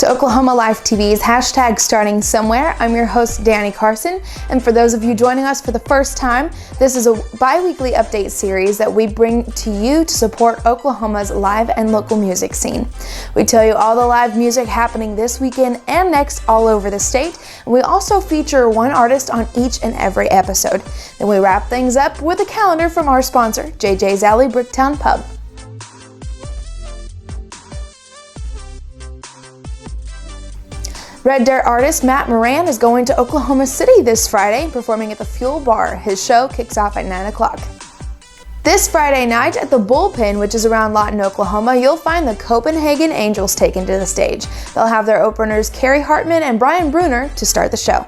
to Oklahoma Life TV's hashtag Starting Somewhere. I'm your host, Danny Carson, and for those of you joining us for the first time, this is a bi-weekly update series that we bring to you to support Oklahoma's live and local music scene. We tell you all the live music happening this weekend and next all over the state, and we also feature one artist on each and every episode. Then we wrap things up with a calendar from our sponsor, JJ's Alley Bricktown Pub. Red Dirt artist Matt Moran is going to Oklahoma City this Friday, performing at the Fuel Bar. His show kicks off at 9 o'clock. This Friday night at the Bullpen, which is around Lawton, Oklahoma, you'll find the Copenhagen Angels taken to the stage. They'll have their openers Carrie Hartman and Brian Bruner to start the show.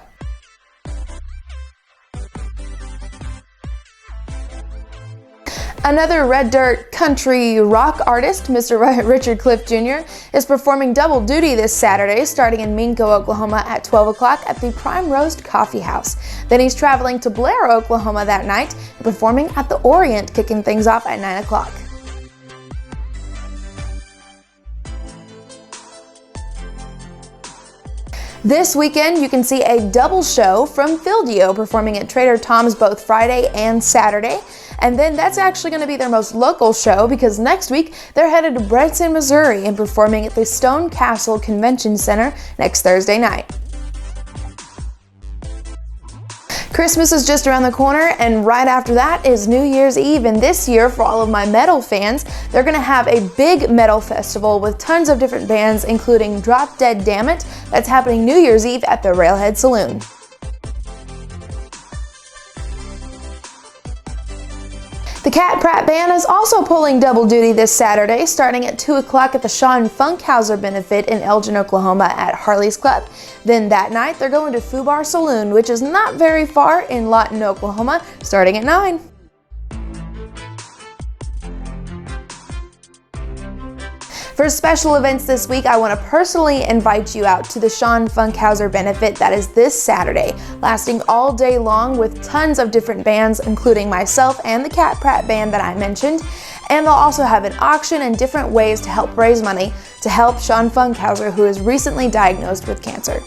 Another Red Dirt country rock artist, Mr. Richard Cliff Jr., is performing double duty this Saturday, starting in Minco, Oklahoma at 12 o'clock at the Prime Roast Coffee House. Then he's traveling to Blair, Oklahoma that night and performing at the Orient, kicking things off at 9 o'clock. This weekend, you can see a double show from Fildio performing at Trader Tom's both Friday and Saturday. And then that's actually going to be their most local show because next week they're headed to Branson, Missouri and performing at the Stone Castle Convention Center next Thursday night. Christmas is just around the corner, and right after that is New Year's Eve. And this year, for all of my metal fans, they're going to have a big metal festival with tons of different bands, including Drop Dead Dammit, that's happening New Year's Eve at the Railhead Saloon. The Cat Pratt Band is also pulling double duty this Saturday, starting at 2 o'clock at the Shawn Funkhouser benefit in Elgin, Oklahoma at Harley's Club. Then that night, they're going to Fubar Saloon, which is not very far in Lawton, Oklahoma, starting at 9. For special events this week, I want to personally invite you out to the Shawn Funkhouser benefit that is this Saturday, lasting all day long with tons of different bands, including myself and the Cat Pratt Band that I mentioned. And they'll also have an auction and different ways to help raise money to help Shawn Funkhouser, who is recently diagnosed with cancer.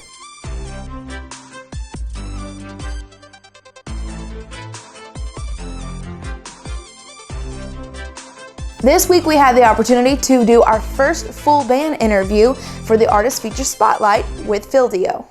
This week we had the opportunity to do our first full band interview for the Artist Feature Spotlight with Fildio.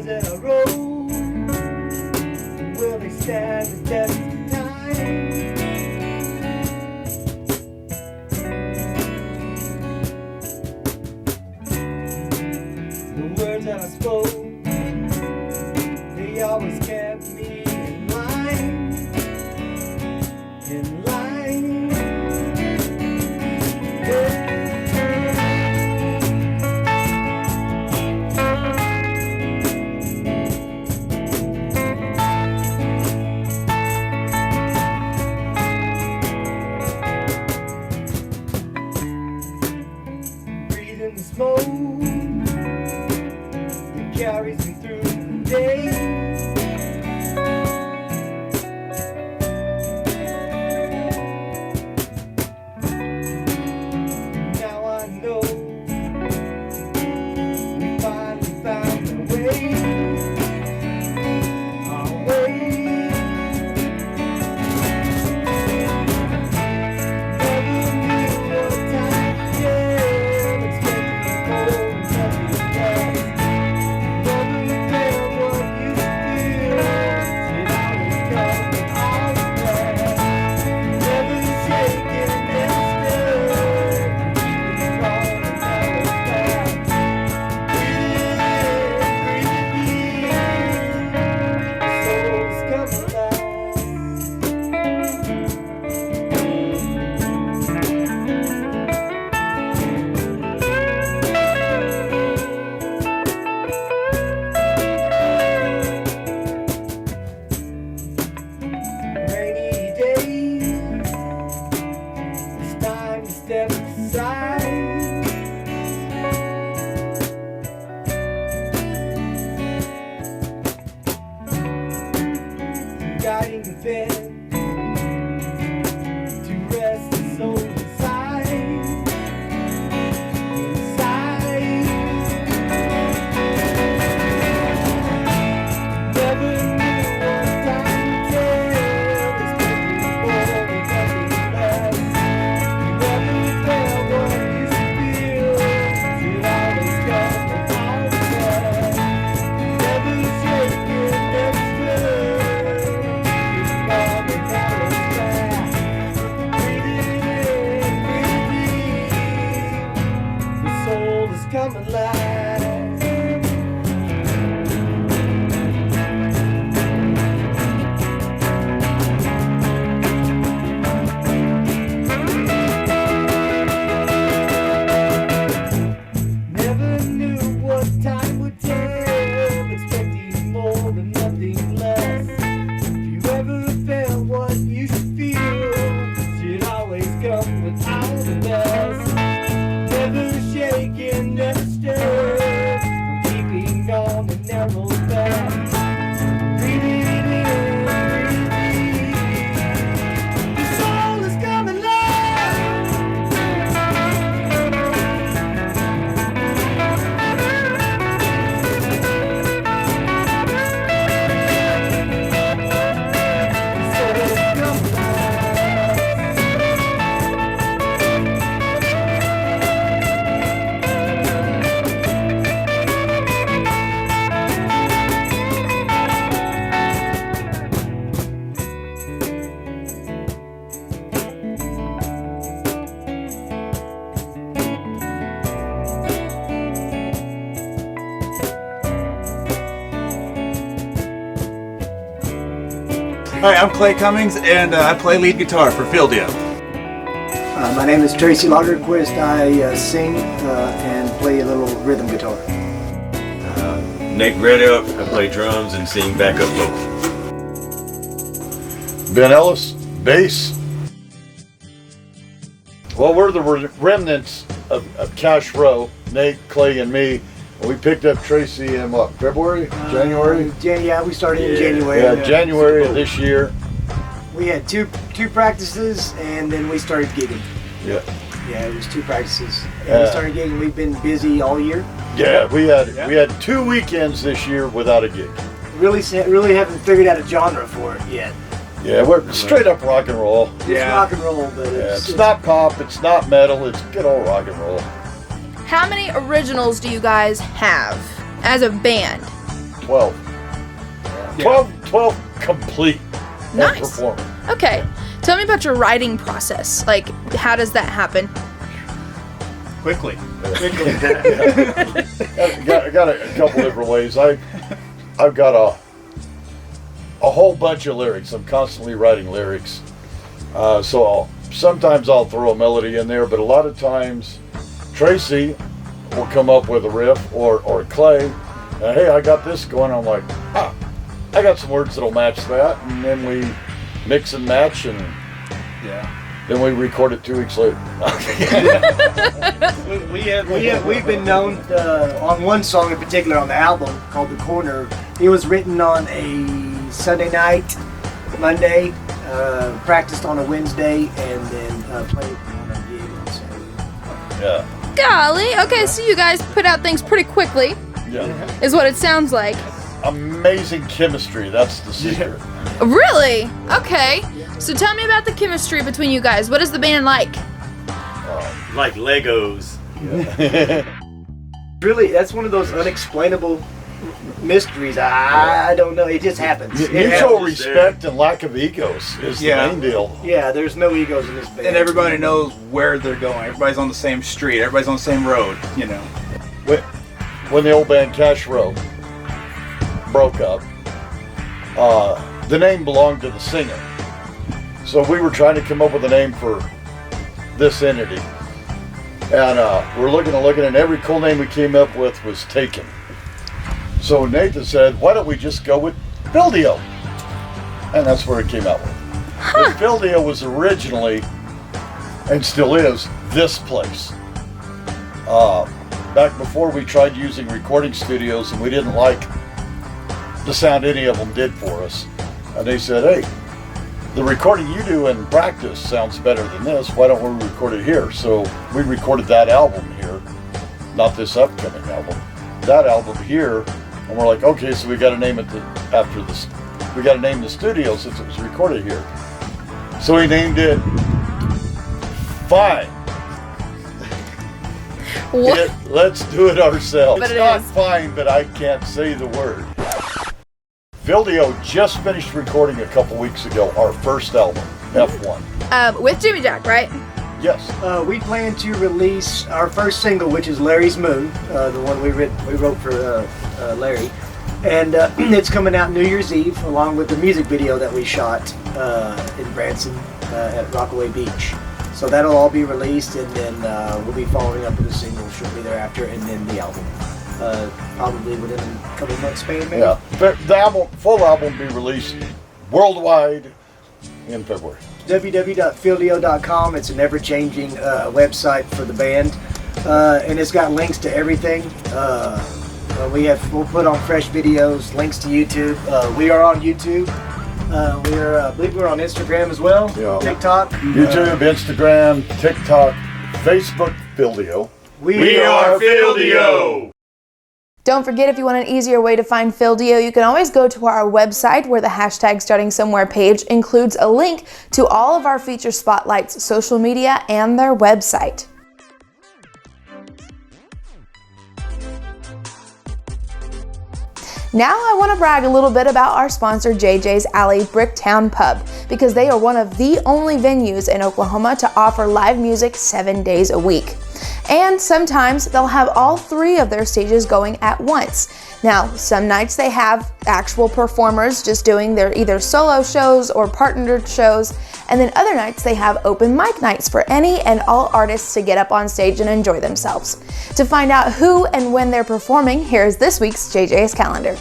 That I wrote Hi, I'm Clay Cummings, and I play lead guitar for Fildio. My name is Tracy Lagerquist. I sing and play a little rhythm guitar. Nate Redup, I play drums and sing backup vocals. Ben Ellis, bass. Well, we're the remnants of Cash Row, Nate, Clay, and me. We picked up Tracy in what, February? January? Yeah, we started in January. Yeah, January of this year. We had two practices, and then we started gigging. Yeah. Yeah, it was 2 practices. And we started gigging. We've been busy all year. Yeah, we had 2 weekends this year without a gig. Really haven't figured out a genre for it yet. Yeah, we're straight up rock and roll. It's rock and roll, but it's not pop, it's not metal, it's good old rock and roll. How many originals do you guys have as a band? 12. 12 complete. Nice. Performing. Okay. Tell me about your writing process. Like, how does that happen? Quickly. I got a couple different ways. I've got a whole bunch of lyrics. I'm constantly writing lyrics. So sometimes I'll throw a melody in there, but a lot of times Tracy will come up with a riff or Clay. Hey, I got this going. I'm like, I got some words that'll match that, and then we mix and match, and then we record it 2 weeks later. We've been known on one song in particular on the album called "The Corner." It was written on a Sunday night, Monday, practiced on a Wednesday, and then played on a gig on Saturday. Yeah. Golly. Okay, so you guys put out things pretty quickly. Yeah. Is what it sounds like. Amazing chemistry. That's the secret. Really? Okay. So tell me about the chemistry between you guys. What is the band like? Like Legos. Really, that's one of those unexplainable mysteries. I don't know. It just happens. Mutual respect and lack of egos is the main deal. Yeah, there's no egos in this band. And everybody knows where they're going. Everybody's on the same street. Everybody's on the same road, you know. When the old band Cash Row broke up, the name belonged to the singer. So we were trying to come up with a name for this entity. And we're looking, and every cool name we came up with was taken. So Nathan said, why don't we just go with Fildio? And that's where it came out with. But Fildio was originally, and still is, this place. Back before we tried using recording studios and we didn't like the sound any of them did for us. And they said, hey, the recording you do in practice sounds better than this. Why don't we record it here? So we recorded that album here, not this upcoming album. That album here, and we're like, okay, so we got to name it after this. We got to name the studio since it was recorded here. So we named it Fine. What? Let's do it ourselves. But it's not fine, but I can't say the word. Fildio just finished recording a couple weeks ago our first album, F1. With Jimmy Jack, right? Yes. We plan to release our first single, which is Larry's Moon, the one we wrote for Larry. And it's coming out New Year's Eve, along with the music video that we shot in Branson at Rockaway Beach. So that'll all be released, and then we'll be following up with a single shortly thereafter, and then the album. Probably within a couple months span, maybe. Yeah. The full album will be released worldwide in February. www.fildio.com. It's an ever-changing website for the band, and it's got links to everything. We'll put on fresh videos, links to YouTube. We are on YouTube. I believe we're on Instagram as well. Yeah. TikTok. YouTube, Instagram, TikTok, Facebook, Fildio. We are Fildio! Don't forget, if you want an easier way to find Fildio, you can always go to our website where the hashtag Starting Somewhere page includes a link to all of our feature spotlights, social media, and their website. Now I want to brag a little bit about our sponsor JJ's Alley Bricktown Pub, because they are one of the only venues in Oklahoma to offer live music 7 days a week. And sometimes they'll have all 3 of their stages going at once. Now, some nights they have actual performers just doing their either solo shows or partnered shows, and then other nights they have open mic nights for any and all artists to get up on stage and enjoy themselves. To find out who and when they're performing, here's this week's JJ's calendar.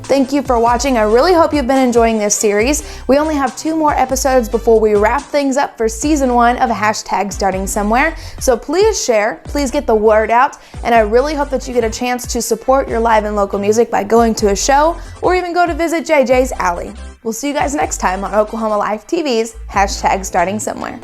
Thank you for watching. I really hope you've been enjoying this series. We only have 2 more episodes before we wrap things up for season 1 of Hashtag Starting Somewhere. So please share, please get the word out, and I really hope that you get a chance to support your live and local music by going to a show or even go to visit JJ's Alley. We'll see you guys next time on Oklahoma Life TV's Hashtag Starting Somewhere.